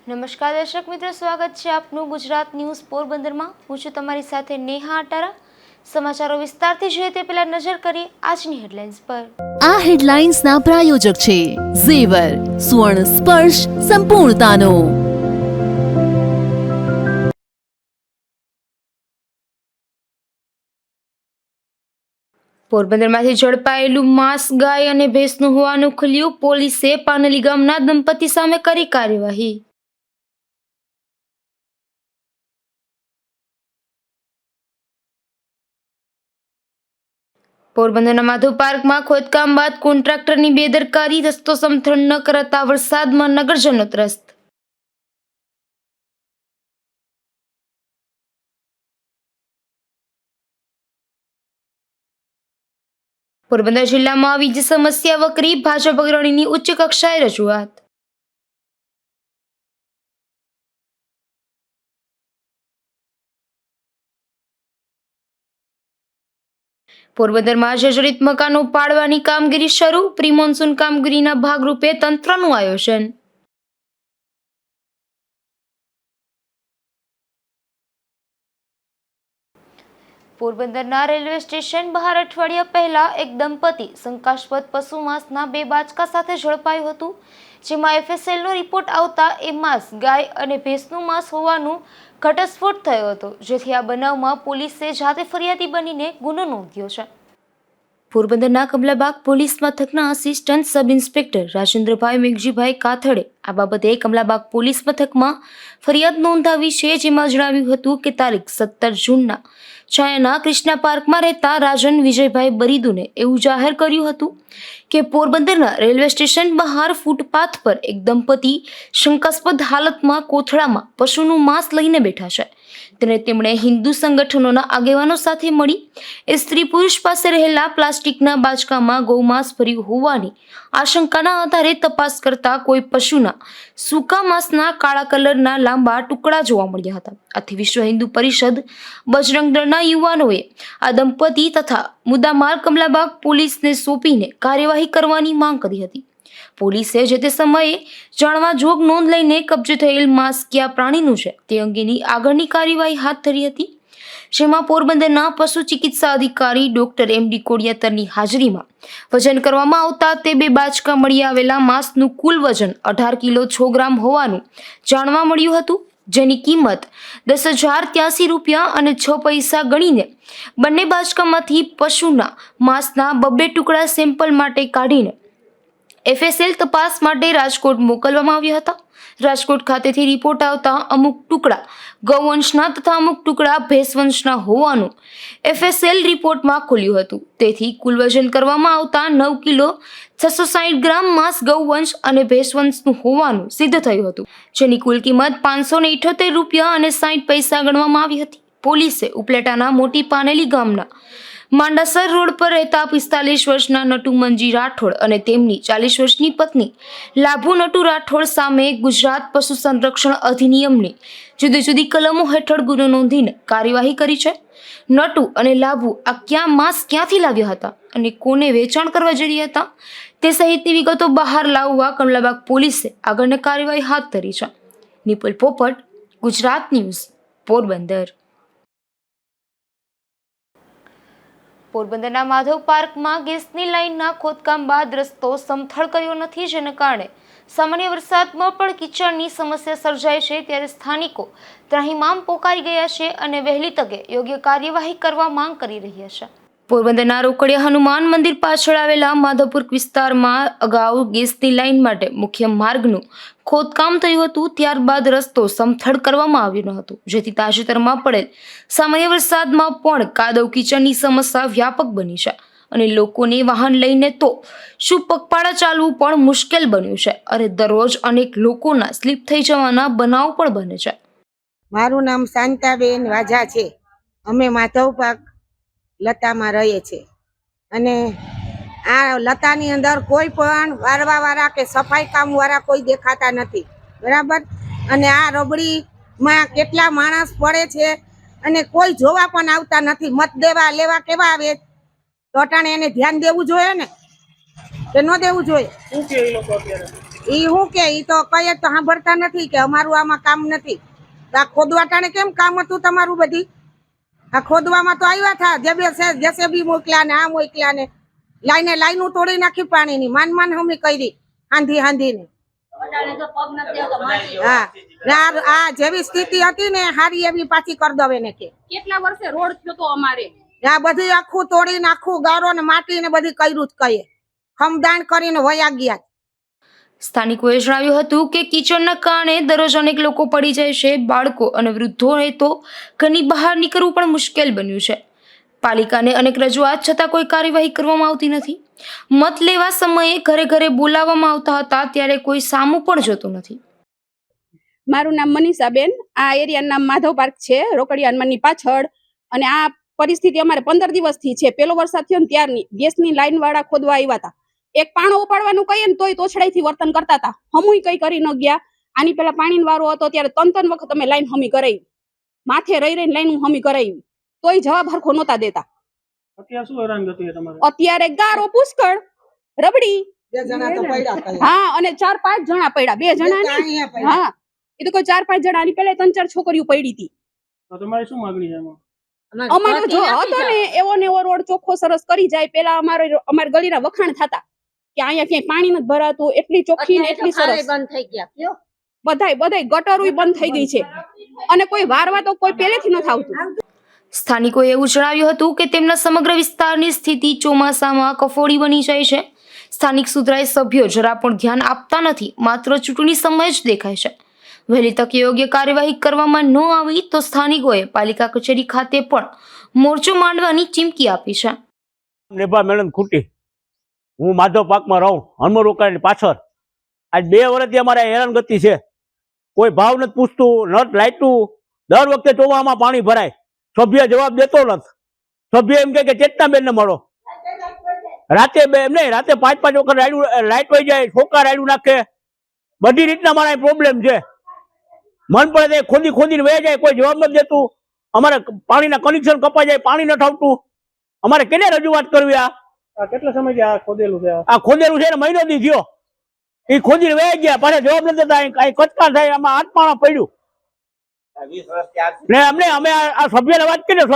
નમસ્કાર દર્શક મિત્રો, સ્વાગત છે આપનું ગુજરાત ન્યૂઝ પોરબંદરમાં। હું છું તમારી સાથે નેહા અટારા। સમાચારો વિસ્તારથી જોઈએ તે પહેલા નજર કરીએ આજની હેડલાઇન્સ પર। આ હેડલાઇન્સના પ્રાયોજક છે ઝેવર, સ્વર્ણ સ્પર્શ સંપૂર્ણતાનો। પોરબંદરમાંથી ઝડપાયેલું માંસ ગાય અને ભેંસનું હોવાનું ખુલ્યું। પોલીસે પાનલી ગામના દંપતી સામે કરી કાર્યવાહી। પોરબંદરના માધવ પાર્કમાં ખોદકામ બાદ કોન્ટ્રાક્ટરની બેદરકારી, રસ્તો સમથળ ન કરાતા વરસાદમાં નગરજનો ત્રસ્ત। પોરબંદર જિલ્લામાં વીજ સમસ્યા વકરી, ભાજપ અગ્રણીની ઉચ્ચ કક્ષાએ રજૂઆત। પોરબંદરમાં જર્જરિત મકાનો પાડવાની કામગીરી શરૂ, પ્રી મોન્સૂન કામગીરીના ભાગરૂપે તંત્રનું આયોજન। પોરબંદરના રેલવે સ્ટેશન બહાર અઠવાડિયા પહેલા એક દંપતી શંકાસ્પદ પશુ માંસના 2 બાચકા સાથે ઝડપાયું હતું, જેમાં FSLનો રિપોર્ટ આવતા એ માંસ ગાય અને ભેંસનું માંસ હોવાનું ઘટસ્ફોટ થયો હતો, જેથી આ બનાવમાં પોલીસે જાતે ફરિયાદી બનીને ગુનો નોંધ્યો છે। પોરબંદરના કમલાબાગ પોલીસ મથકના assistant sub inspector Rajendrabhai Meghjibhai કાથડે આ બાબતે કમલાબાગ પોલીસ મથકમાં ફરિયાદ નોંધાવી છે, જેમાં જણાવ્યું હતું કે તારીખ 17 જૂનના છાયાના કૃષ્ણા પાર્કમાં રહેતા રાજન વિજયભાઈ બરીદુને એવું જાહેર કર્યું હતું કે પોરબંદરના રેલવે સ્ટેશન બહાર ફૂટપાથ પર એક દંપતી શંકાસ્પદ હાલતમાં કોથળામાં પશુનું માંસ લઈને બેઠા છે, તેને તેમણે હિન્દુ સંગઠનોના આગેવાનો સાથે મળી એ સ્ત્રી પુરુષ પાસે રહેલા પ્લાસ્ટિકના બાચકામાં ગૌમાંસ ભર્યું હોવાની આશંકાના આધારે તપાસ કરતા કોઈ પશુના સૂકા માંસના કાળા કલરના લાંબા ટુકડા જોવા મળ્યા હતા। આથી વિશ્વ હિન્દુ પરિષદ, બજરંગ દળના યુવાનોએ આ દંપતી તથા મુદ્દામાલ કમલાબાગ પોલીસને સોંપીને કાર્યવાહી કરવાની માંગ કરી હતી। પોલીસે જે તે સમયે જાણવા જોગ નોંધ લઈને કબજે થયેલ માંસ કયા પ્રાણીનું છે તે અંગેની આગળની કાર્યવાહી હાથ ધરી હતી, જેમાં પોરબંદરના પશુ ચિકિત્સા અધિકારી ડોક્ટર MD કોડિયાતરની હાજરીમાં વજન કરવામાં આવતા તે 2 બાચકા મળી આવેલા માંસનું કુલ વજન 18 કિલો 6 ગ્રામ હોવાનું જાણવા મળ્યું હતું, જેની કિંમત 10,083 રૂપિયા અને 6 પૈસા ગણીને બંને બાચકામાંથી પશુના માંસના 2 ટુકડા સેમ્પલ માટે કાઢીને FSL તપાસ માટે રાજકોટ મોકલવામાં આવ્યા હતા। રાજકોટ ખાતેથી રિપોર્ટ આવતા અમુક ટુકડા ગૌવંશના તથા અમુક ટુકડા ભેંસવંશના હોવાનું FSL રિપોર્ટમાં ખુલ્યું હતું, તેથી કુલ વજન કરવામાં આવતા 9 કિલો 660 ગ્રામ માંસ ગૌવંશ અને ભેંસવંશનું હોવાનું સિદ્ધ થયું હતું, જેની કુલ કિંમત 578 રૂપિયા અને 60 પૈસા ગણવામાં આવી હતી। પોલીસે ઉપલેટાના મોટી પાનેલી ગામના માંડાસર રોડ પર રહેતા 45 વર્ષના નટુ મંજી રાઠોડ અને તેમની 40 વર્ષની પત્ની લાભુ નટુ રાઠોડ સામે ગુજરાત પશુ સંરક્ષણ અધિનિયમની જુદી જુદી કલમો હેઠળ ગુનો નોંધીને કાર્યવાહી કરી છે। નટુ અને લાભુ આ માંસ ક્યાંથી લાવ્યા હતા અને કોને વેચાણ કરવા જઈ રહ્યા હતા તે સહિતની વિગતો બહાર લાવવા કમલાબાગ પોલીસે આગળની કાર્યવાહી હાથ ધરી છે। નિપુલ પોપટ, ગુજરાત ન્યૂઝ, પોરબંદર। પોરબંદરના માધવ પાર્કમાં ગેસની લાઇનના ખોદકામ બાદ રસ્તો સમથળ કર્યો નથી, જેને કારણે સામાન્ય વરસાદમાં પણ કિચડની સમસ્યા સર્જાય છે, ત્યારે સ્થાનિકો ત્રાહિમામ પોકારી ગયા છે અને વહેલી તકે યોગ્ય કાર્યવાહી કરવા માંગ કરી રહ્યા છે। પોરબંદરના રોકડિયા હનુમાન મંદિર પાછળ આવેલા માધવપુર વિસ્તારમાં અગાઉ ગેસની લાઇન માટે મુખ્ય માર્ગનું ખોદકામ થયું હતું, ત્યારબાદ રસ્તો સમથળ કરવામાં આવ્યો ન હતો, જેથી તાજેતરમાં પડેલ સામાન્ય વરસાદમાં પણ કાદવ કીચડની સમસ્યા વ્યાપક બની છે અને લોકોને વાહન લઈને તો શું પગપાળા ચાલવું પણ મુશ્કેલ બન્યું છે અને દરરોજ અનેક લોકોના સ્લીપ થઈ જવાના બનાવ પણ બને છે। મારું નામ શાંતાબેન વાજા છે। અમે માધવ પાર્ક લતામાં રહીએ છીએ અને આ લતાની અંદર કોઈ પણ વારવાવાળા કે સફાઈ કામવાળા કોઈ દેખાતા નથી, બરાબર। અને આ રબડીમાં કેટલા માણસ પડે છે અને કોઈ જોવા પણ આવતા નથી। મત દેવા લેવા કેવા આવે તો અટાણે એને ધ્યાન દેવું જોઈએ ને કે ન દેવું જોઈએ? શું કે એ લોકો અત્યારે ઈ શું કે ઈ તો કઈ તો સાંભળતા નથી કે અમારું આમાં કામ નથી. તો આ ખોદવા ટાણે કેમ કામ હતું તમારું બધી? આ ખોદવામાં તો આવ્યા થા જેસીબી મોકલ્યા ને આ મોકલ્યા ને લાઈનું તોડી નાખી પાણીની માન હમી કરી હાંધીને. હા આ જેવી સ્થિતિ હતી ને હારી એવી પાછી કરી દવે ને કે કેટલા વર્ષે રોડ થયો તો અમારે આ બધું આખું તોડીને આખું ગારો ને માટી ને બધી કર્યું જ કહીએ ખમદાણ કરીને વયા ગયા. સ્થાનિકોએ જણાવ્યું હતું કે કીચડના કારણે દરરોજ અનેક લોકો પડી જાય છે. બાળકો અને વૃદ્ધોએ તો ઘરની બહાર નીકળવું પણ મુશ્કેલ બન્યું છે. પાલિકાને અનેક રજૂઆત છતાં કોઈ કાર્યવાહી કરવામાં આવતી નથી. મત લેવા સમયે ઘરે ઘરે બોલાવવામાં આવતા હતા ત્યારે કોઈ સામું પણ જોતું નથી. મારું નામ મનીષાબેન, આ એરિયાનું નામ માધવ પાર્ક છે, રોકડિયા હનુમાનની પાછળ. અને આ પરિસ્થિતિ અમારે 15 દિવસથી છે. પેલો વરસાદ થયો ને ત્યારની ગેસની લાઈન વાળા ખોદવા આવ્યા હતા. એક પાણો ઉપાડવાનું કહીએ ને તોય તોછડાઈથી વર્તન કરતા હતા. હમુય કઈ કરી ન ગયા. આની પેલા પાણીનો વારો હતો ત્યારે 3 વખત અમે લાઈન હમી કરાવી, માથે રહીને લાઈન હમી કરાવી, તોય જવાબ હરખો નહોતા દેતા. અત્યારે ગારો પુષ્કળ, રબડી. હા, અને 4-5 જણા પડ્યા. 2 જણા નહીં. હા, એ તો કોઈ 4-5 જણા. આની પેલા 3-4 છોકરીઓ પડી હતી. તમારી શું માંગણી છે એમાં? અમારો જો હતો ને એવો ને એવો રોડ ચોખ્ખો સરસ કરી જાય. પેલા અમારી ગલીના વખાણ થતા કે અહીંયા ક્યાંય પાણી નથી ભરાતું, એટલી ચોખ્ખી ને એટલી સરસ. બંધ થઈ ગયા. બધાય ગટરોય બંધ થઈ ગઈ છે અને કોઈ વારવા તો કોઈ પહેલેથી નથી આવતું. સ્થાનિકોએ એવું જણાવ્યું હતું કે તેમના સમગ્ર વિસ્તારની સ્થિતિ ચોમાસામાં કફોડી બની જાય છે. સ્થાનિક સુધરાય સભ્યો જરા પણ ધ્યાન આપતા નથી, માત્ર ચૂંટણી સમય જ દેખાય છે. વહેલી તકે યોગ્ય કાર્યવાહી કરવામાં ન આવી તો સ્થાનિકોએ પાલિકા કચેરી ખાતે પણ મોરચો માંડવાની ચીમકી આપી છે. નેભા મેડમ ખૂટી, હું માધવ પાકમાં રહું, હનુમાન રોકાણની પાછળ. આજ 2 વર્ષથી અમારે હેરાનગતિ છે. કોઈ ભાવ નથી પૂછતું, નટ લાઈટું. દર વખતે ચોવામાં પાણી ભરાય, સભ્ય જવાબ દેતો નથી. સભ્ય એમ કે ચેતનાબેન ને મળો. રાતે એમ નહીં, રાતે 5-5 વખત લાઈટ વહી જાય, છોકરા રાયડું નાખે. બધી રીતના મારા પ્રોબ્લેમ છે. મન પડે ખોદીને વહી જાય, કોઈ જવાબ નથી દેતું. અમારે પાણીના કનેક્શન કપાઈ જાય, પાણી નથી આવતું. અમારે કેને રજૂઆત કરવી? આ કેટલા સમયથી આ ખોદેલું છે? આ ખોદેલું છે ને મહિનો દી થયો. એ ખોદીને વહી ગયા, પાછા જવાબ નથી દેતા. કઈ કચકા થાય, આમાં હાથપાણા પડ્યું ને. અમને અમે આ સભ્યને વાત કરી,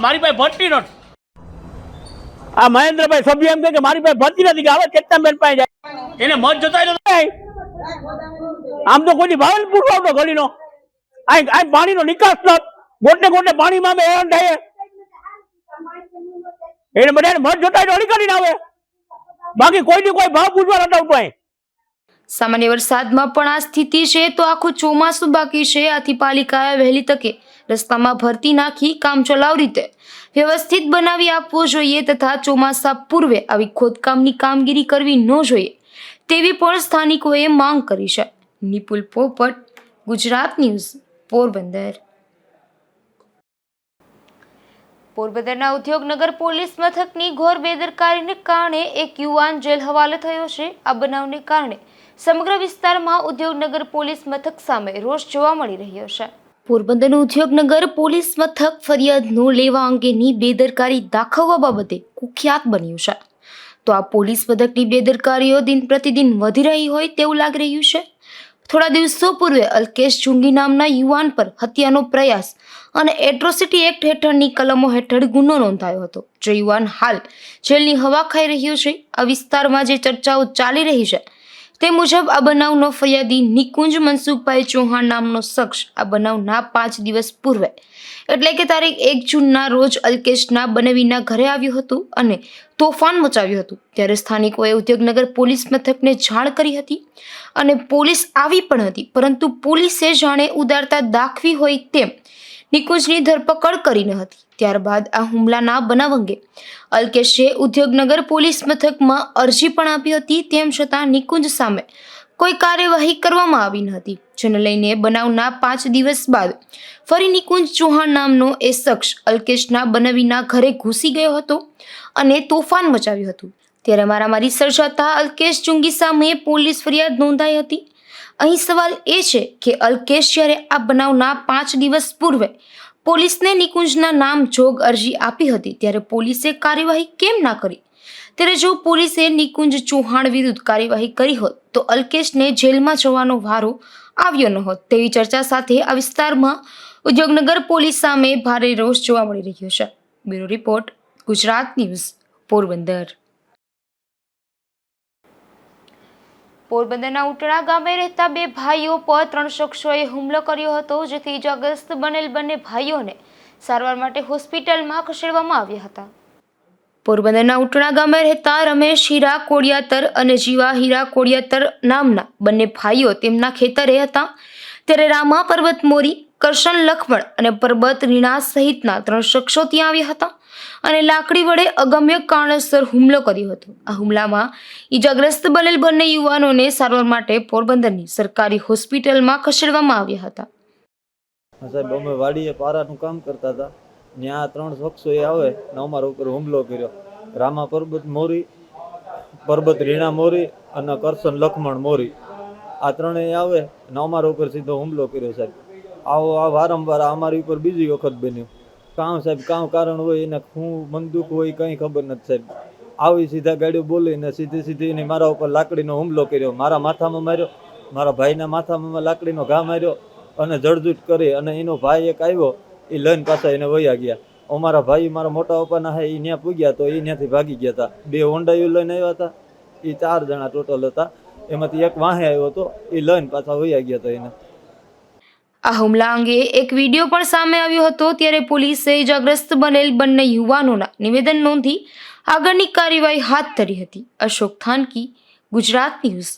મારી પાસે ભરતી નથી. આ મહેન્દ્રભાઈ સભ્ય એમ કે મારી પાસે ભરતી નથી, કે હવે ચેતનાબેન પાસે જાય. એને મત જતા આમ તો કોઈ ભાવ જ પૂછવા આવતો ગલીનો. આ પાણીનો નિકાસ નથી. ગોટે પાણીમાં અમે હેરાન થાય. એને બધાને મત જોતા અડી કરીને આવે, બાકી કોઈ ભાવ પૂછવા નથી આવતો. સામાન્ય વરસાદમાં પણ આ સ્થિતિ છે તો આખું ચોમાસું બાકી છે. આથી પાલિકાએ વહેલી તકે રસ્તામાં ભરતી નાખી કામચલાઉ રીતે વ્યવસ્થિત બનાવી આપવો જોઈએ તથા ચોમાસા પૂર્વે આવી ખોદકામની કામગીરી કરવી ન જોઈએ તેવી પણ સ્થાનિકોએ માંગ કરી છે. નિપુલ પોપટ, ગુજરાત ન્યૂઝ, પોરબંદર. પોરબંદરના ઉદ્યોગનગર પોલીસ મથકની ઘોર બેદરકારીને કારણે એક યુવાન જેલ હવાલે થયો છે. આ બનાવને કારણે સમગ્ર વિસ્તારમાં ઉદ્યોગનગર પોલીસ મથક સામે રોષ જોવા મળી રહ્યો છે. પોરબંદરનું ઉદ્યોગનગર પોલીસ મથક ફરિયાદ ન લેવા અંગેની બેદરકારી દાખવવા બાબતે કુખ્યાત બન્યું છે. તો આ પોલીસ મથકની બેદરકારીઓ દિન પ્રતિદિન વધી રહી હોય તેવું લાગી રહ્યું છે. થોડા દિવસો પૂર્વે અલ્કેશ જુંગી નામના યુવાન પર હત્યાનો પ્રયાસ અને એટ્રોસિટી એક્ટ હેઠળની કલમો હેઠળ ગુનો નોંધાયો હતો. જે યુવાન હાલ જેલની હવા ખાઈ રહ્યો છે. આ વિસ્તારમાં જે ચર્ચાઓ ચાલી રહી છે તે મુજબ આ બનાવનો ફરિયાદી નિકુંજ મનસુખભાઈ ચૌહાણ નામનો શખ્સ આ બનાવના 5 દિવસ પૂર્વે એટલે કે તારીખ 1 જૂનના રોજ અલ્કેશના બનેવીના ઘરે આવ્યું હતું અને તોફાન મચાવ્યું હતું. ત્યારે સ્થાનિકોએ ઉદ્યોગનગર પોલીસ મથકને જાણ કરી હતી અને પોલીસ આવી પણ હતી, પરંતુ પોલીસે જાણે ઉદારતા દાખવી હોય તેમ નિકુંજની ધરપકડ કરી ન હતી. ત્યારબાદ આ હુમલાના બનાવ અંગે અલ્કેશે ઉદ્યોગનગર પોલીસ મથકમાં અરજી પણ આપી હતી. તેમ છતાં નિકુંજ સામે કોઈ કાર્યવાહી કરવામાં આવી ન હતી, જેને લઈને બનાવના 5 દિવસ બાદ ફરી નિકુંજ ચૌહાણ નામનો એ શખ્સ અલ્કેશના બનેવીના ઘરે ઘૂસી ગયો હતો અને તોફાન મચાવ્યું હતું. ત્યારે મારામારી સર્જાતા અલ્કેશ ચુંગી સામે પોલીસ ફરિયાદ નોંધાઈ હતી. અહીં સવાલ એ છે કે અલ્કેશ જ્યારે આ બનાવના 5 દિવસ પૂર્વે પોલીસને નિકુંજના નામ જોગ અરજી આપી હતી ત્યારે પોલીસે કાર્યવાહી કેમ ના કરી ત્યારે જો પોલીસે નિકુંજ ચૌહાણ વિરુદ્ધ કાર્યવાહી કરી હોત તો અલ્કેશને જેલમાં જવાનો વારો આવ્યો ન હોત તેવી ચર્ચા સાથે આ વિસ્તારમાં ઉદ્યોગનગર પોલીસ સામે ભારે રોષ જોવા મળી રહ્યો છે. Bureau report, Gujarat news, Porbandar. પોરબંદરના ઉટણા ગામે રહેતા બે ભાઈઓ પર 3 શખ્સોએ હુમલો કર્યો હતો, જેથી ઇજાગ્રસ્ત બનેલ બંને ભાઈઓને સારવાર માટે હોસ્પિટલમાં ખસેડવામાં આવ્યા હતા. પોરબંદરના ઉટણા ગામે રહેતા રમેશ હીરા કોડિયાતર અને જીવા હીરા કોડિયાતર નામના બંને ભાઈઓ તેમના ખેતરે હતા ત્યારે રામા પર્વત મોરી, કરશન લખમણ અને પરબત રીણા સહિતના 3 શખ્સો ત્યાં આવ્યા હતા અને લાકડી વડે અગમ્ય કારણસર હુમલો કર્યો હતો. આ હુમલામાં ઈજાગ્રસ્ત બનેલ બંને યુવાનોને સારવાર માટે પોરબંદરની સરકારી હોસ્પિટલમાં ખસેડવામાં આવ્યા હતા. સાહેબ, અમે વાડીએ પારાનું કામ કરતા હતા. ત્યાં 3 શખ્સોએ આવે ને અમારા ઉપર હુમલો કર્યો. રામા પર્વત મોરી, પરબત રીણા મોરી અને કરશન લખમણ મોરી, આ ત્રણેય આવે ને અમારા ઉપર સીધો હુમલો કર્યો. સાહેબ, આ વારંવાર અમારી ઉપર બીજી વખત બન્યું. કામ સાહેબ, કામ કારણ હોય એને શું મન દુઃખ હોય કંઈ ખબર નથી સાહેબ. આવી સીધા ગાડીઓ બોલીને સીધી એને મારા ઉપર લાકડીનો હુમલો કર્યો. મારા માથામાં માર્યો, મારા ભાઈના માથામાં લાકડીનો ઘા માર્યો અને જળજૂટ કરી. અને એનો ભાઈ એક આવ્યો, એ લઈને પાછા એને વયા ગયા. અમારા ભાઈ મારા મોટા પપ્પાના હે એ ત્યાં પૂગ્યા તો એ ત્યાંથી ભાગી ગયા હતા. 2 હોન્ડાઈઓ લઈને આવ્યા હતા, એ 4 જણા ટોટલ હતા. એમાંથી એક વાહે આવ્યો હતો, એ લઈને પાછા વયા ગયા હતા એને. આ હુમલા અંગે એક વિડીયો પણ સામે આવ્યો હતો ત્યારે પોલીસે ઇજાગ્રસ્ત બનેલ બંને યુવાનોના નિવેદન નોંધી આગળની કાર્યવાહી હાથ ધરી હતી. અશોક થાનકી, ગુજરાત ન્યૂઝ,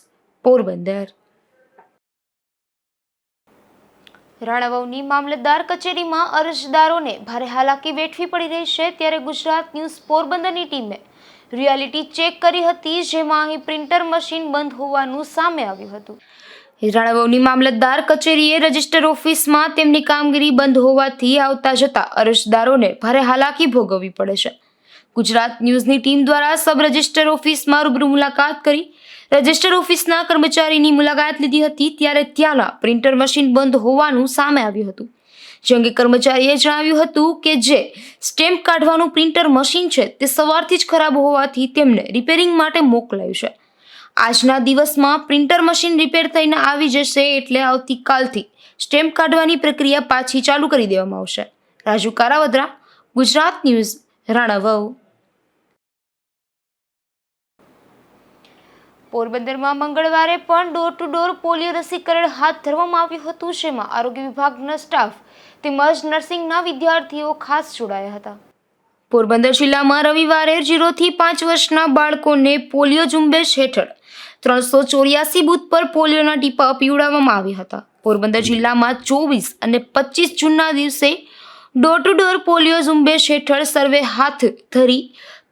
પોરબંદર. રાણાવાવની મામલતદાર કચેરીમાં અરજદારોને ભારે હાલાકી વેઠવી પડી રહી છે ત્યારે ગુજરાત ન્યૂઝ પોરબંદરની ટીમે રિયાલિટી ચેક કરી હતી, જેમાં અહીં પ્રિન્ટર મશીન બંધ હોવાનું સામે આવ્યું હતું. રાણાવાવની મામલતદાર કચેરીએ રજિસ્ટર ઓફિસમાં તેમની કામગીરી બંધ હોવાથી આવતા જતા અરજદારોને ભારે હાલાકી ભોગવવી પડે છે. ગુજરાત ન્યૂઝની ટીમ દ્વારા સબ રજિસ્ટર ઓફિસમાં રૂબરૂ મુલાકાત કરી રજિસ્ટર ઓફિસના કર્મચારીની મુલાકાત લીધી હતી ત્યારે ત્યાંના પ્રિન્ટર મશીન બંધ હોવાનું સામે આવ્યું હતું. જે અંગે કર્મચારીએ જણાવ્યું હતું કે જે સ્ટેમ્પ કાઢવાનું પ્રિન્ટર મશીન છે તે સવારથી જ ખરાબ હોવાથી તેમને રિપેરિંગ માટે મોકલાયું છે. આજના દિવસમાં પ્રિન્ટર મશીન રિપેર થઈને આવી જશે એટલે આવતીકાલથી સ્ટેમ્પ કાઢવાની પ્રક્રિયા પાછી ચાલુ કરી દેવામાં આવશે. રાજુ કારાવદ્રા, ગુજરાત ન્યૂઝ, રાણાવાવ. પોરબંદરમાં મંગળવારે પણ ડોર ટુ ડોર પોલિયો રસીકરણ હાથ ધરવામાં આવ્યું હતું, જેમાં આરોગ્ય વિભાગના સ્ટાફ તેમજ નર્સિંગના વિદ્યાર્થીઓ ખાસ જોડાયા હતા. પોરબંદર જિલ્લામાં રવિવારે 0 થી 5 વર્ષના બાળકોને પોલિયો ઝુંબેશ હેઠળ 384 બૂથ પર પોલિયોના ટીપા પીવડાવવામાં આવ્યા હતા. પોરબંદર જિલ્લામાં 24 અને 25 જૂનના દિવસે ડોર ટુ ડોર પોલિયો ઝુંબેશ હેઠળ સર્વે હાથ ધરી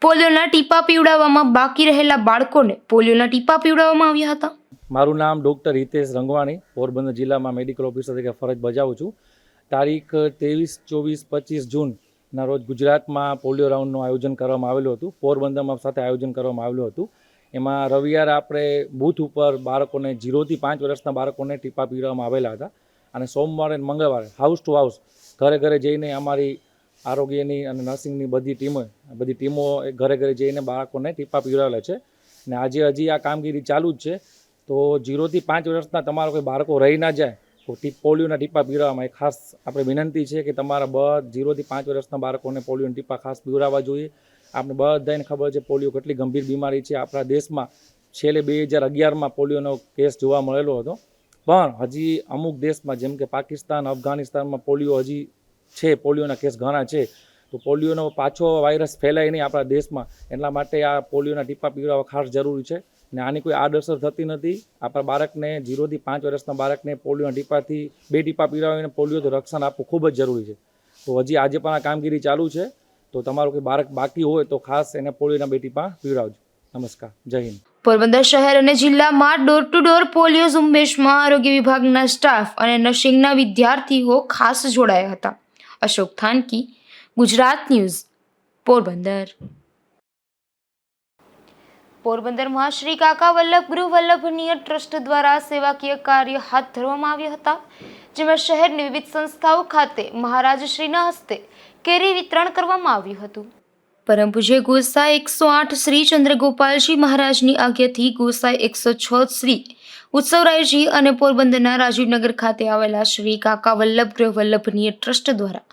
પોલિયોના ટીપા પીવડાવવામાં બાકી રહેલા બાળકોને પોલિયોના ટીપા પીવડાવવામાં આવ્યા હતા. મારું નામ ડૉક્ટર હિતેશ રંગવાણી, પોરબંદર જિલ્લામાં મેડિકલ ઓફિસર તરીકે ફરજ બજાવું છું. તારીખ 23, 24, 25 જૂનના રોજ ગુજરાતમાં પોલિયો રાઉન્ડનું આયોજન કરવામાં આવેલું હતું. પોરબંદરમાં સાથે આયોજન કરવામાં આવેલું હતું. એમાં રવિવારે આપણે બૂથ ઉપર બાળકોને 0 થી 5 વર્ષના બાળકોને ટીપા પીવડાવવામાં આવેલા હતા અને સોમવારે અને મંગળવારે હાઉસ ટુ હાઉસ ઘરે ઘરે જઈને અમારી આરોગ્યની અને નર્સિંગની બધી ટીમો ઘરે ઘરે જઈને બાળકોને ટીપા પીવડાવેલા છે. અને આજે હજી આ કામગીરી ચાલુ જ છે. તો 0 થી 5 વર્ષના તમારા કોઈ બાળકો રહી ના જાય તો પોલિયોના ટીપા પીવડાવવામાં ખાસ આપણે વિનંતી છે કે તમારા 0 થી 5 વર્ષના બાળકોને પોલિયોના ટીપા ખાસ પીવડાવવા જોઈએ. આપણે બધાને ખબર છે પોલિયો કેટલી ગંભીર બીમારી છે. આપણા દેશમાં છેલ્લે 2011માં પોલિયોનો કેસ જોવા મળેલો હતો, પણ હજી અમુક દેશમાં જેમ કે પાકિસ્તાન, અફઘાનિસ્તાનમાં પોલિયો હજી છે, પોલિયોના કેસ ઘણા છે. તો પોલિયોનો પાછો વાયરસ ફેલાય નહીં આપણા દેશમાં, એટલા માટે આ પોલિયોના ટીપા પીવડાવવા ખાસ જરૂરી છે. ને આની કોઈ આડઅસર થતી નથી. આપણા બાળકને 0 થી 5 વર્ષના બાળકને પોલિયોના ટીપાથી 2 ટીપા પીવડાવીને પોલિયોથી રક્ષણ આપવું ખૂબ જ જરૂરી છે. તો હજી આજે પણ આ કામગીરી ચાલુ છે. તો તમારું કોઈ બાળક બાકી હોય તો ખાસ એને પોલિયોના 2 ટીપા પીવડાવજો. નમસ્કાર, જય હિન્દ. પોરબંદર શહેર અને જિલ્લામાં ડોર ટુ ડોર પોલિયો ઝુંબેશમાં આરોગ્ય વિભાગના સ્ટાફ અને નર્સિંગના વિદ્યાર્થીઓ ખાસ જોડાયા હતા. અશોક થાનકી, ગુજરાત ન્યૂઝ, પોરબંદર. પોરબંદરમાં શ્રી કાકા વલ્લભ ગૃહ વલ્લભનીય ટ્રસ્ટ દ્વારા સેવાકીય કાર્ય હાથ ધરવામાં આવ્યા હતા, જેમાં શહેરની વિવિધ સંસ્થાઓ ખાતે મહારાજશ્રીના હસ્તે કેરી વિતરણ કરવામાં આવ્યું હતું. પરમ પૂજ્ય ગોસાઈ 108 શ્રી ચંદ્રગોપાલજી મહારાજની આજ્ઞાથી ગોસાઈ 106 શ્રી ઉત્સવરાયજી અને પોરબંદરના રાજીવનગર ખાતે આવેલા શ્રી કાકા વલ્લભ ગૃહ વલ્લભનીય ટ્રસ્ટ દ્વારા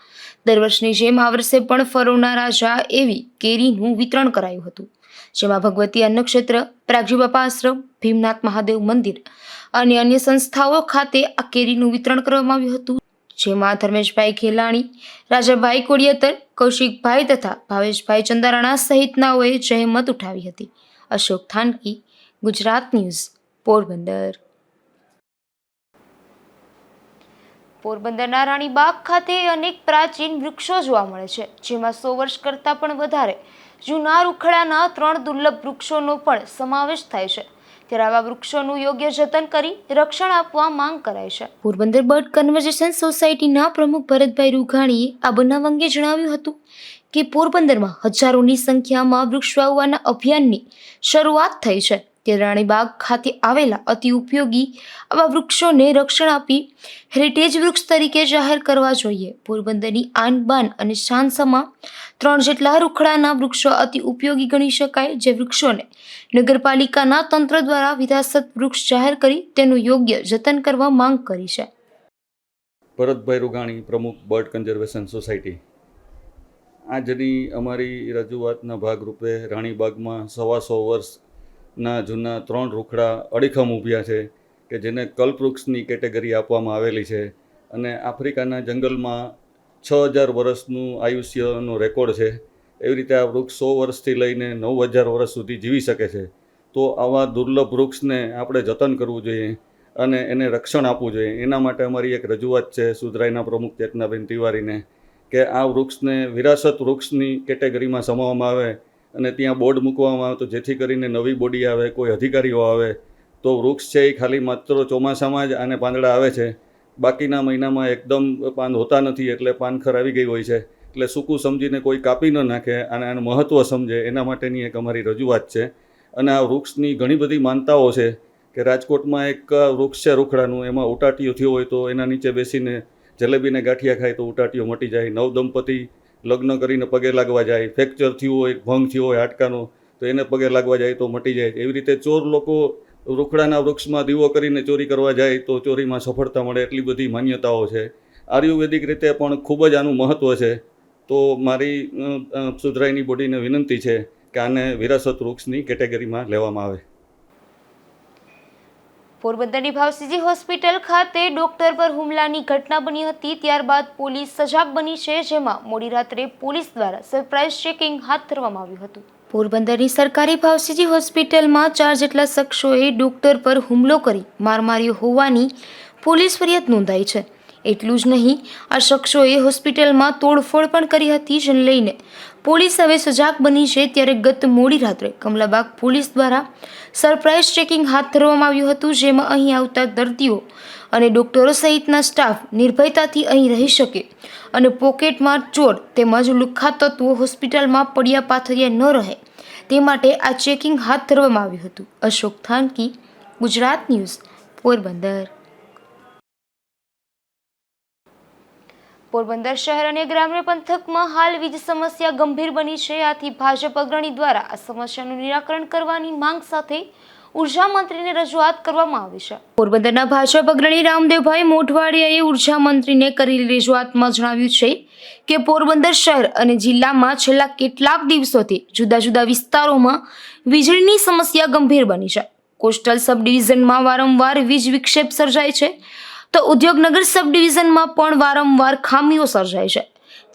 દર વર્ષની જેમ આ વર્ષે પણ ફરોના રાજા એવી કેરીનું વિતરણ કરાયું હતું, જેમાં ભગવતી અન્નક્ષેત્ર, પ્રાગજી બાપા આશ્રમ, ભીમનાથ મહાદેવ મંદિર અને અન્ય સંસ્થાઓ ખાતે આ કેરીનું વિતરણ કરવામાં આવ્યું હતું, જેમાં ધર્મેશભાઈ ખેલાણી, રાજાભાઈ કોડિયાતર, કૌશિકભાઈ તથા ભાવેશભાઈ ચંદારાણા સહિતનાઓએ જહેમત ઉઠાવી હતી. અશોક થાનકી, ગુજરાત ન્યૂઝ, પોરબંદર. પોરબંદરના રાણીબાગ ખાતે અનેક પ્રાચીન વૃક્ષો જોવા મળે છે, જેમાં 100 વર્ષ કરતાં પણ વધારે જૂના રૂખડાના 3 દુર્લભ વૃક્ષોનો પણ સમાવેશ થાય છે. ત્યારે આવા વૃક્ષોનું યોગ્ય જતન કરી રક્ષણ આપવા માંગ કરાય છે. પોરબંદર બર્ડ કન્ઝર્વેશન સોસાયટીના પ્રમુખ ભરતભાઈ રૂઘાણીએ આ બનાવ અંગે જણાવ્યું હતું કે પોરબંદરમાં હજારોની સંખ્યામાં વૃક્ષ વાવવાના અભિયાનની શરૂઆત થઈ છે. તે રાણીબાગ ખાતે આવેલા અતિ ઉપયોગી આવા વૃક્ષોને રક્ષણ આપી હેરિટેજ વૃક્ષ તરીકે જાહેર કરવા જોઈએ. પોરબંદરની આન બાન અને શાન સમા 3 જેટલા રૂખડાના વૃક્ષો અતિ ઉપયોગી ગણી શકાય, જે વૃક્ષોને નગરપાલિકાના તંત્ર દ્વારા વિરાસત વૃક્ષ જાહેર કરી તેનું યોગ્ય જતન કરવા માંગ કરી છે. ભરતભાઈ રૂઘાણી, પ્રમુખ બર્ડ કન્ઝર્વેશન સોસાયટી. આજની અમારી રજૂઆતના ભાગરૂપે રાણીબાગમાં 125 વર્ષના જૂના 3 રૂખડા અડીખમ ઊભ્યા છે કે જેને કલ્પવૃક્ષની કેટેગરી આપવામાં આવેલી છે, અને આફ્રિકાના જંગલમાં 6000 વર્ષનું આયુષ્યનો રેકોર્ડ છે. એવી રીતે આ વૃક્ષ 100 વર્ષથી લઈને 9000 વર્ષ સુધી જીવી શકે છે. તો આવા દુર્લભ વૃક્ષને આપણે જતન કરવું જોઈએ અને એને રક્ષણ આપવું જોઈએ. એના માટે અમારી એક રજૂઆત છે સુધરાઈના પ્રમુખ ચેતનાબેન તિવારીને, કે આ વૃક્ષને વિરાસત વૃક્ષની કેટેગરીમાં સમાવવામાં આવે અને ત્યાં બોર્ડ મૂકવામાં આવે, તો જેથી કરીને નવી બોડી આવે, કોઈ અધિકારીઓ આવે તો વૃક્ષ છે એ ખાલી માત્ર ચોમાસામાં જ આને પાંદડા આવે છે, બાકીના મહિનામાં એકદમ પાન હોતા નથી, એટલે પાનખર આવી ગઈ હોય છે. એટલે સૂકું સમજીને કોઈ કાપી ન નાખે અને આનું મહત્ત્વ સમજે, એના માટેની એક અમારી રજૂઆત છે. અને આ વૃક્ષની ઘણી બધી માનતાઓ છે કે રાજકોટમાં એક વૃક્ષ છે રૂખડાનું, એમાં ઉટાટીઓ થયો હોય તો એના નીચે બેસીને જલેબીને ગાંઠિયા ખાય તો ઉટાટીઓ મટી જાય. નવદંપતિ લગ્ન કરીને પગે લાગવા જાય, ફ્રેક્ચર થયું હોય, ભંગ થયો હોય હાડકાનો તો એને પગે લાગવા જાય તો મટી જાય. એવી રીતે ચોર લોકો રૂખડાના વૃક્ષમાં દીવો કરીને ચોરી કરવા જાય તો ચોરીમાં સફળતા મળે, એટલી બધી માન્યતાઓ છે. આયુર્વેદિક રીતે પણ ખૂબ જ આનું મહત્ત્વ છે. તો મારી સુધરાઈની બોડીને વિનંતી છે કે આને વિરાસત વૃક્ષની કેટેગરીમાં લેવામાં આવે. પોરબંદરની ભાવસીજી હોસ્પિટલ ખાતે ડોક્ટર પર હુમલાની ઘટના બની હતી, ત્યારબાદ પોલીસ સજાગ બની છે, જેમાં મોડી રાત્રે પોલીસ દ્વારા સરપ્રાઇઝ ચેકિંગ હાથ ધરવામાં આવ્યું હતું. પોરબંદરની સરકારી ભાવસીજી હોસ્પિટલમાં 4 જેટલા શખ્સોએ ડોક્ટર પર હુમલો કરી માર માર્યો હોવાની પોલીસ ફરિયાદ નોંધાઈ છે. એટલું જ નહીં, આ શખ્સોએ હોસ્પિટલમાં તોડફોડ પણ કરી હતી, જેને લઈને પોલીસ હવે સજાગ બની છે. ત્યારે ગત મોડી રાત્રે કમલાબાગ પોલીસ દ્વારા સરપ્રાઇઝ ચેકિંગ હાથ ધરવામાં આવ્યું હતું, જેમાં અહીં આવતા દર્દીઓ અને ડોક્ટરો સહિતના સ્ટાફ નિર્ભયતાથી અહીં રહી શકે અને પોકેટમાં ચોર તેમજ લુખ્ખા તત્વો હોસ્પિટલમાં પડ્યા પાથર્યા ન રહે તે માટે આ ચેકિંગ હાથ ધરવામાં આવ્યું હતું. અશોક થાનકી, ગુજરાત ન્યૂઝ, પોરબંદર. પોરબંદર શહેર અને ગ્રામ્ય પંથકમાં હાલ વીજ સમસ્યા ગંભીર બની છે. આથી ભાજપ અગ્રણી દ્વારા આ સમસ્યાનું નિરાકરણ કરવાની માંગ સાથે ઉર્જા મંત્રીને રજૂઆત કરવામાં આવી છે. પોરબંદરના ભાજપ અગ્રણી રામદેવભાઈ મોઢવાડિયાએ ઉર્જા મંત્રીને કરેલી રજૂઆતમાં જણાવ્યું છે કે પોરબંદર શહેર અને જિલ્લામાં છેલ્લા કેટલાક દિવસોથી જુદા જુદા વિસ્તારોમાં વીજળીની સમસ્યા ગંભીર બની છે. કોસ્ટલ સબ ડિવિઝનમાં વારંવાર વીજ વિક્ષેપ સર્જાય છે, તો ઉદ્યોગનગર સબ ડિવિઝનમાં પણ વારંવાર ખામીઓ સર્જાય છે.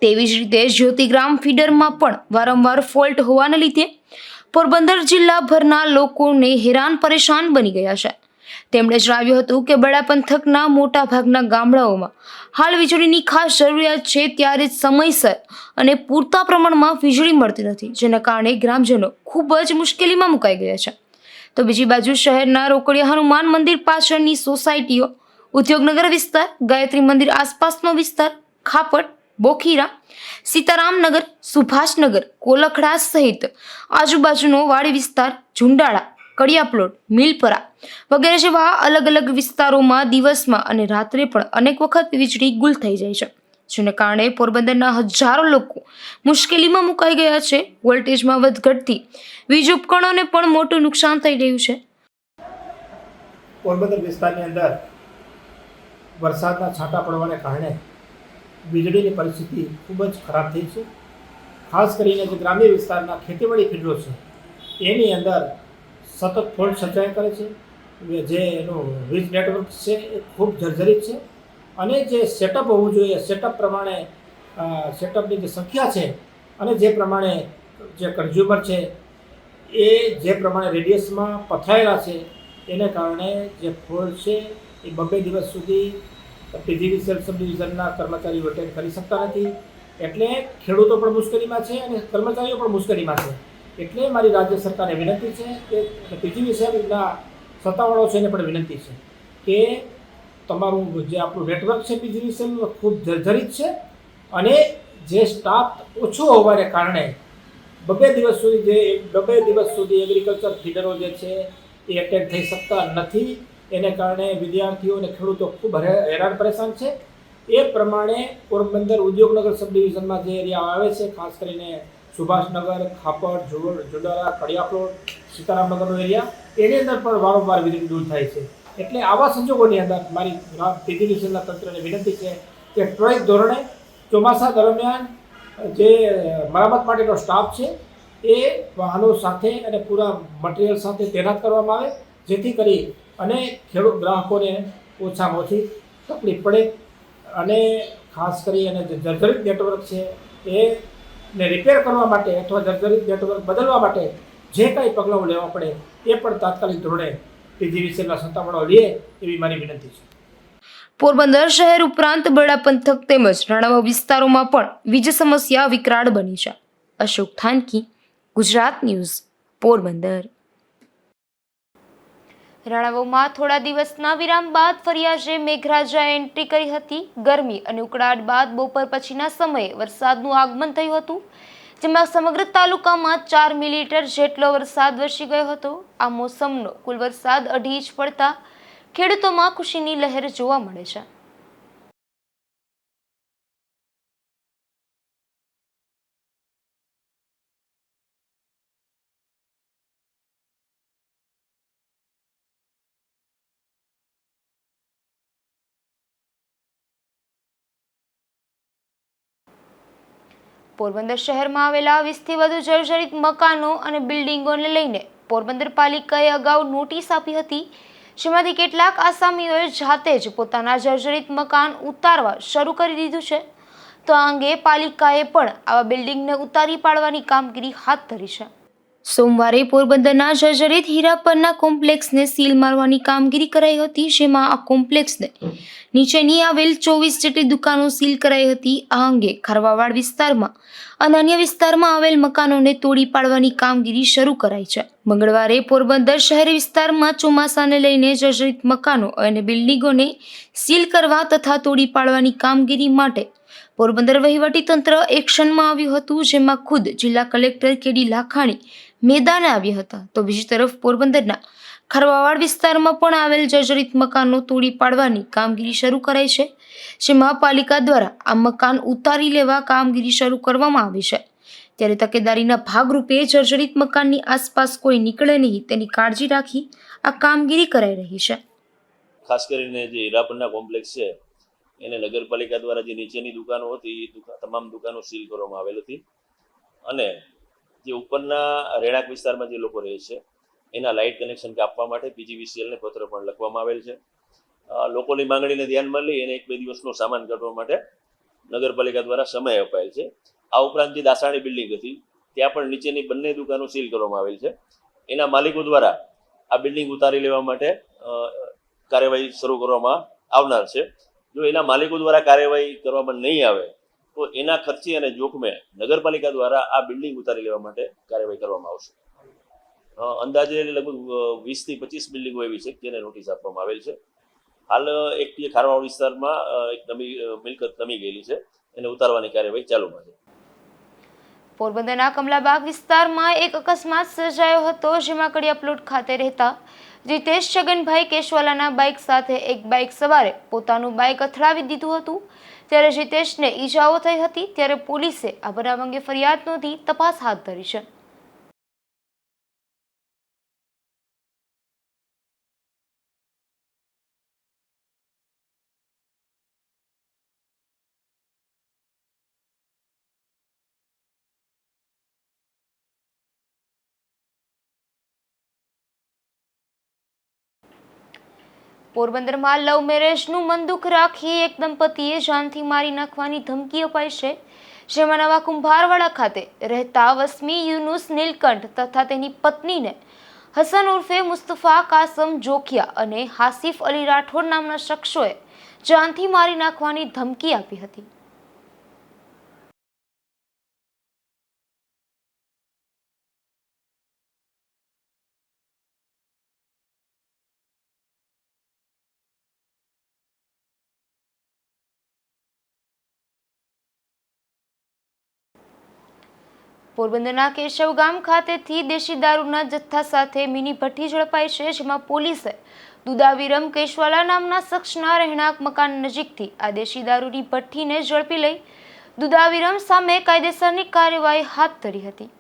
તેવી જ રીતે જ્યોતિગ્રામ ફીડરમાં પણ વારંવાર ફોલ્ટ હોવાને લીધે પોરબંદર જિલ્લાભરના લોકોને હેરાન પરેશાન બની ગયા છે. તેમણે જણાવ્યું હતું કે બડા પંથકના મોટા ભાગના ગામડાઓમાં હાલ વીજળીની ખાસ જરૂરિયાત છે, ત્યારે જ સમયસર અને પૂરતા પ્રમાણમાં વીજળી મળતી નથી, જેના કારણે ગ્રામજનો ખૂબ જ મુશ્કેલીમાં મુકાઈ ગયા છે. તો બીજી બાજુ શહેરના રોકડિયા હનુમાન મંદિર પાછળની સોસાયટીઓ, ઉદ્યોગનગર વિસ્તાર, ગાયત્રી મંદિર આસપાસનો વિસ્તાર, ખાપટ, બોખીરા, સીતારામનગર, સુભાષનગર, કોલખડા સહિત આજુબાજુનો વાડી વિસ્તાર, ઝુંડાળા, કડિયાપ્લોટ, મિલપરા વગેરે જેવા અલગ અલગ વિસ્તારોમાં દિવસમાં અને રાત્રે પણ અનેક વખત વીજળી ગુલ થઈ જાય છે. જેને કારણે પોરબંદરના હજારો લોકો મુશ્કેલીમાં મુકાઈ ગયા છે. વોલ્ટેજમાં વધઘટથી વીજ ઉપકરણોને પણ મોટું નુકસાન થઈ રહ્યું છે. પોરબંદર વિસ્તારની અંદર વરસાદના છાંટા પડવાને કારણે વીજળીની પરિસ્થિતિ ખૂબ જ ખરાબ થઈ છે. ખાસ કરીને જે ગ્રામ્ય વિસ્તારના ખેતીવાડી ફીલ્ડો છે એની અંદર સતત ફોલ્ટ સર્જાયા કરે છે. જે એનું વીજ નેટવર્ક છે એ ખૂબ જર્જરિત છે અને જે સેટઅપ હોવું જોઈએ સેટઅપ પ્રમાણે સેટઅપની જે સંખ્યા છે અને જે પ્રમાણે જે કન્ઝ્યુમર છે એ જે પ્રમાણે રેડિયસમાં પથરાયેલા છે એને કારણે જે ફોલ્ટ છે એ 2 દિવસ સુધી પીજીવીસીએલ સબ ડિવિઝનના કર્મચારીઓ અટેન્ડ કરી શકતા નથી. એટલે ખેડૂતો પણ મુશ્કેલીમાં છે અને કર્મચારીઓ પણ મુશ્કેલીમાં છે. એટલે મારી રાજ્ય સરકારને વિનંતી છે કે પીજીવીસીએલના સત્તાવાળાઓ છે એને પણ વિનંતી છે કે તમારું જે આપણું નેટવર્ક છે પીજીવીસીએલનું ખૂબ જર્જરિત છે અને જે સ્ટાફ ઓછો હોવાને કારણે 2 દિવસ સુધી એગ્રીકલ્ચર ફીડરો જે છે એ એટેન્ડ થઈ શકતા નથી. એને કારણે વિદ્યાર્થીઓ અને ખેડૂતો ખૂબ હેરાન પરેશાન છે. એ પ્રમાણે પોરબંદર ઉદ્યોગનગર સબ ડિવિઝનમાં જે એરિયા આવે છે ખાસ કરીને સુભાષનગર, ખાપડ, જોડારા, કડિયાપ્લોટ, સીતારામનગરનો એરિયા એની અંદર પણ વારંવાર વીજળી દૂર થાય છે. એટલે આવા સંજોગોની અંદર મારી પીજીવીસીએલના તંત્રને વિનંતી છે કે ત્વરિત ધોરણે ચોમાસા દરમિયાન જે મરામત માટેનો સ્ટાફ છે એ વાહનો સાથે અને પૂરા મટીરિયલ સાથે તૈનાત કરવામાં આવે જેથી કરી અને ખેડૂત ગ્રાહકોને ઓછામાં ઓછી તકલીફ પડે અને ખાસ કરી અને જે જર્જરિત નેટવર્ક છે એને રિપેર કરવા માટે અથવા જર્જરિત નેટવર્ક બદલવા માટે જે કાંઈ પગલાઓ લેવા પડે એ પણ તાત્કાલિક ધોરણે પીજીવીસીએલના સત્તાવાળાઓ લે એવી મારી વિનંતી છે. પોરબંદર શહેર ઉપરાંત બરડા પંથક તેમજ રાણાવાવ વિસ્તારોમાં પણ વીજ સમસ્યા વિકરાળ બની છે. અશોક થાનકી, ગુજરાત ન્યૂઝ, પોરબંદર. રાણાવાવમાં થોડા દિવસના વિરામ બાદ ફરી આજે મેઘરાજાએ એન્ટ્રી કરી હતી. ગરમી અને ઉકળાટ બાદ બપોર પછીના સમયે વરસાદનું આગમન થયું હતું, જેમાં સમગ્ર તાલુકામાં 4 મિલીમીટર જેટલો વરસાદ વરસી ગયો હતો. આ મોસમનો કુલ વરસાદ 2.5 ઇંચ પડતા ખેડૂતોમાં ખુશીની લહેર જોવા મળે છે. પોરબંદર શહેરમાં આવેલા 20 થી વધુ જર્જરિત મકાનો અને બિલ્ડિંગોને લઈને પોરબંદર પાલિકાએ અગાઉ નોટિસ આપી હતી, જેમાંથી કેટલાક આસામીઓએ જાતે જ પોતાના જર્જરિત મકાન ઉતારવા શરૂ કરી દીધું છે. તો આ અંગે પાલિકાએ પણ આવા બિલ્ડિંગને ઉતારી પાડવાની કામગીરી હાથ ધરી છે. સોમવારે પોરબંદરના જર્જરિત હીરાપરના કોમ્પ્લેક્સને સીલ મારવાની કામગીરી કરાઈ હતી, જેમાં આ કોમ્પ્લેક્સને નીચેની આવેલ 24 જેટલી દુકાનો સીલ કરાઈ હતી. આ અંગે ખારવાવાડ વિસ્તારમાં અને અન્ય વિસ્તારમાં આવેલ મકાનોને તોડી પાડવાની કામગીરી શરૂ કરાઈ છે. મંગળવારે પોરબંદર શહેરી વિસ્તારમાં ચોમાસાને લઈને જર્જરિત મકાનો અને બિલ્ડિંગોને સીલ કરવા તથા તોડી પાડવાની કામગીરી માટે પોરબંદર વહીવટીતંત્ર એક્શનમાં આવ્યું હતું, જેમાં ખુદ જિલ્લા કલેક્ટર કેડી લાખાણી મેદાને આવ્યા હતા. તો બીજી તરફ પોરબંદરના ખારવાવાડ વિસ્તારમાં પણ આવેલ જર્જરિત મકાનો તોડી પાડવાની કામગીરી શરૂ કરાઈ છે, જેમાં પાલિકા દ્વારા આ મકાન ઉતારી લેવા કામગીરી શરૂ કરવામાં આવી છે. ત્યારે તકેદારીના ભાગરૂપે જર્જરિત મકાનની આસપાસ કોઈ નીકળે નહીં તેની કાળજી રાખી આ કામગીરી કરાઈ રહી છે. ખાસ કરીને જે હીરાપરના કોમ્પ્લેક્સ છે એને નગરપાલિકા દ્વારા જે નીચેની દુકાનો હતી એ તમામ દુકાનો સીલ કરવામાં આવેલ હતી અને જે ઉપરના રહેણાંક વિસ્તારમાં જે લોકો રહે છે એના લાઇટ કનેક્શન કાપવા માટે પીજીવીસીએલને પત્ર પણ લખવામાં આવેલ છે. લોકોની માંગણીને ધ્યાનમાં લઈ એને 1-2 દિવસનો સામાન કાઢવા માટે નગરપાલિકા દ્વારા સમય અપાયેલ છે. આ ઉપરાંત જે દાસાણી બિલ્ડિંગ હતી ત્યાં પણ નીચેની બંને દુકાનો સીલ કરવામાં આવેલ છે. એના માલિકો દ્વારા આ બિલ્ડિંગ ઉતારી લેવા માટે કાર્યવાહી શરૂ કરવામાં આવનાર છે. જો એના માલિકો દ્વારા કાર્યવાહી કરવામાં નહીં આવે તો એના ખર્ચે અને જોખમે નગરપાલિકા દ્વારા આ બિલ્ડિંગ ઉતારી લેવા માટે કાર્યવાહી કરવામાં આવશે. અંદાજે લગભગ 20 થી 25 બિલ્ડિંગો એવી છે જેને નોટિસ આપવામાં આવેલ છે. હાલ એક ખારવાડ વિસ્તારમાં એક મિલકત નમી ગયેલી છે, એને ઉતારવાની કાર્યવાહી ચાલુમાં છે. પોરબંદરના કમલાબાગ વિસ્તારમાં એક અકસ્માત સર્જાયો હતો, જેમાં કડિયાપ્લોટ ખાતે રહેતા જીતેશ છગનભાઈ કેશવાલાના બાઇક સાથે એક બાઇક સવારે પોતાનું બાઇક અથડાવી દીધું હતું, ત્યારે જીતેશને ઈજાઓ થઈ હતી। ત્યારે પોલીસે આ બનાવ અંગે ફરિયાદ નોંધી તપાસ હાથ ધરી છે। પોરબંદરમાં લવ મેરેજનું મન દુઃખ રાખી એક દંપતીએ જાનથી મારી નાખવાની ધમકી અપાઈ છે, જેમાં નવા કુંભારવાડા ખાતે રહેતા વસમી યુનુસ નીલકંઠ તથા તેની પત્નીને હસન ઉર્ફે મુસ્તફા કાસમ જોખિયા અને હાસિફ અલી રાઠોડ નામના શખ્સોએ જાનથી મારી નાખવાની ધમકી આપી હતી। પોરબંદરના કેશવ ગામ ખાતેથી દેશી દારૂના જથ્થા સાથે મિની ભઠ્ઠી ઝડપાઈ છે, જેમાં પોલીસે દુદાવીરમ કેશવાલા નામના શખ્સના રહેણાંક મકાન નજીકથી આ દેશી દારૂની ભઠ્ઠીને ઝડપી લઈ દુદાવીરમ સામે કાયદેસરની કાર્યવાહી હાથ ધરી હતી।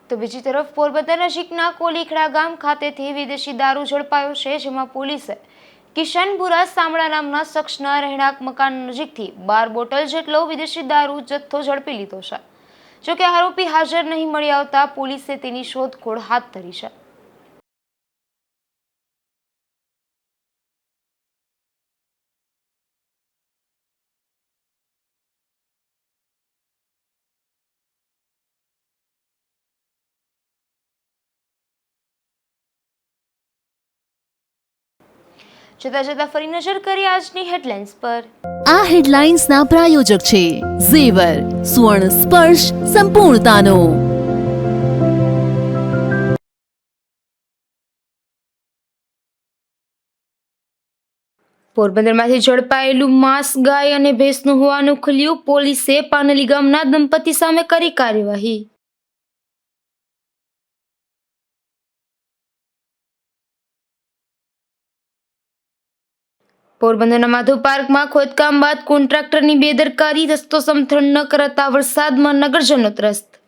તો બીજી તરફ પોરબંદર નજીકના કોલીખડા ગામ ખાતેથી વિદેશી દારૂ ઝડપાયો છે, જેમાં પોલીસે કિશનપુરા સામડા નામના શખ્સના રહેણાંક મકાન નજીકથી 12 બોટલ જેટલો વિદેશી દારૂ જથ્થો ઝડપી લીધો છે। જોકે આરોપી હાજર નહીં મળી આવતા પોલીસે તેની શોધખોળ હાથ ધરી છે। જતા ફરી નજર કરીએ આજની હેડલાઇન્સ પર। આ હેડલાઇન્સના પ્રાયોજક છે ઝેવર, સ્વર્ણ સ્પર્શ સંપૂર્ણતાનો। પોરબંદરમાંથી ઝડપાયેલું માંસ ગાય અને ભેંસનું હોવાનું ખુલ્યું। પોલીસે પાનલી ગામના દંપતી સામે કરી કાર્યવાહી। પોરબંદરના માધવ પાર્કમાં ખોદકામ બાદ કોન્ટ્રાક્ટરની બેદરકારી, રસ્તો સમથળ ન કરાતા વરસાદમાં નગરજનો ત્રસ્ત।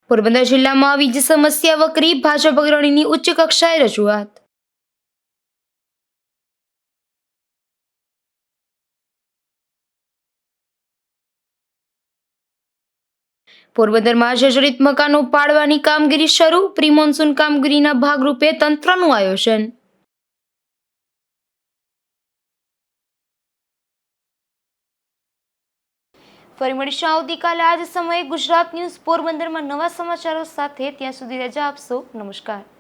પોરબંદર જિલ્લામાં વીજ સમસ્યા વકરી, ભાજપ અગ્રણીની ઉચ્ચ કક્ષાએ રજૂઆત। પોરબંદરમાં જર્જરિત મકાનો પાડવાની કામગીરી શરૂ, પ્રી મોન્સૂન કામગીરીના ભાગરૂપે તંત્રનું આયોજન। ફરી મળીશું આવતીકાલે આ જ સમયે ગુજરાત ન્યૂઝ પોરબંદરમાં નવા સમાચારો સાથે। ત્યાં સુધી રજા આપશો। નમસ્કાર।